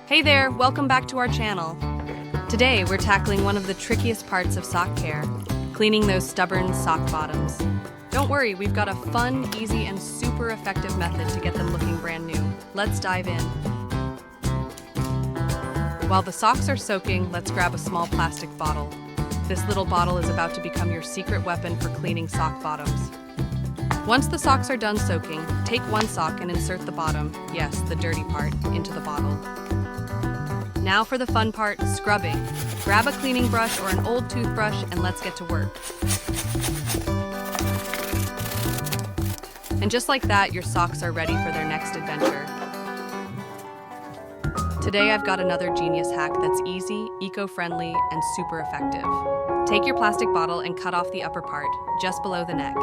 Hey there, welcome back to our channel. Today we're tackling one of the trickiest parts of sock care, cleaning those stubborn sock bottoms. Don't worry, we've got a fun, easy, and super effective method to get them looking brand new. Let's dive in. While the socks are soaking, let's grab a small plastic bottle. This little bottle is about to become your secret weapon for cleaning sock bottoms. Once the socks are done soaking, take one sock and insert the bottom, yes, the dirty part, into the bottle. Now for the fun part, scrubbing. Grab a cleaning brush or an old toothbrush and let's get to work. And just like that, your socks are ready for their next adventure. Today I've got another genius hack that's easy, eco-friendly, and super effective. Take your plastic bottle and cut off the upper part, just below the neck.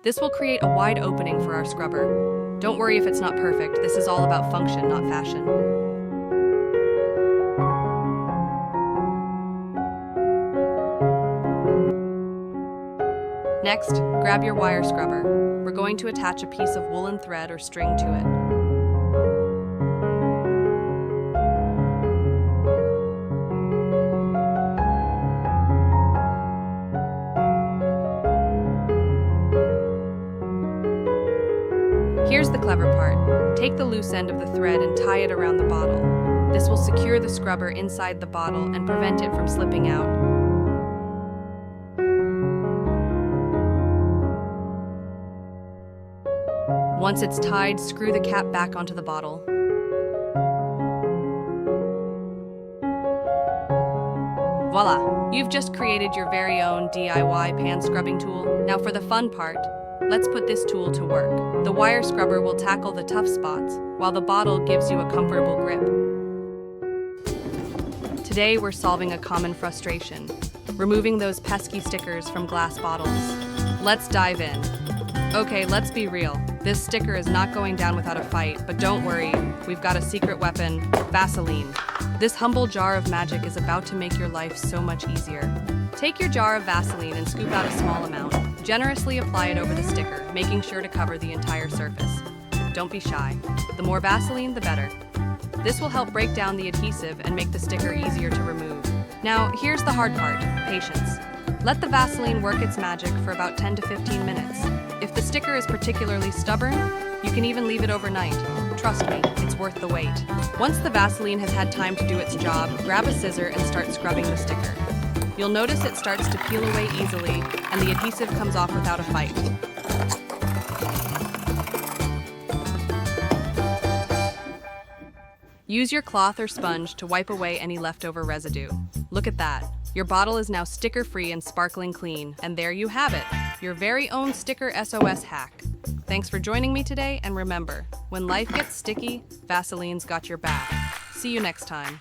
This will create a wide opening for our scrubber. Don't worry if it's not perfect, this is all about function, not fashion. Next, grab your wire scrubber. We're going to attach a piece of woolen thread or string to it. Here's the clever part. Take the loose end of the thread and tie it around the bottle. This will secure the scrubber inside the bottle and prevent it from slipping out. Once it's tied, screw the cap back onto the bottle. Voila! You've just created your very own DIY pan scrubbing tool. Now for the fun part. Let's put this tool to work. The wire scrubber will tackle the tough spots, while the bottle gives you a comfortable grip. Today we're solving a common frustration, removing those pesky stickers from glass bottles. Let's dive in. Okay, let's be real. This sticker is not going down without a fight, but don't worry, we've got a secret weapon, Vaseline. This humble jar of magic is about to make your life so much easier. Take your jar of Vaseline and scoop out a small amount. Generously apply it over the sticker, making sure to cover the entire surface. Don't be shy. The more Vaseline, the better. This will help break down the adhesive and make the sticker easier to remove. Now, here's the hard part, patience. Let the Vaseline work its magic for about 10 to 15 minutes. If the sticker is particularly stubborn, you can even leave it overnight. Trust me, it's worth the wait. Once the Vaseline has had time to do its job, grab a scissor and start scrubbing the sticker. You'll notice it starts to peel away easily, and the adhesive comes off without a fight. Use your cloth or sponge to wipe away any leftover residue. Look at that. Your bottle is now sticker-free and sparkling clean, and there you have it, your very own sticker SOS hack. Thanks for joining me today, and remember, when life gets sticky, Vaseline's got your back. See you next time.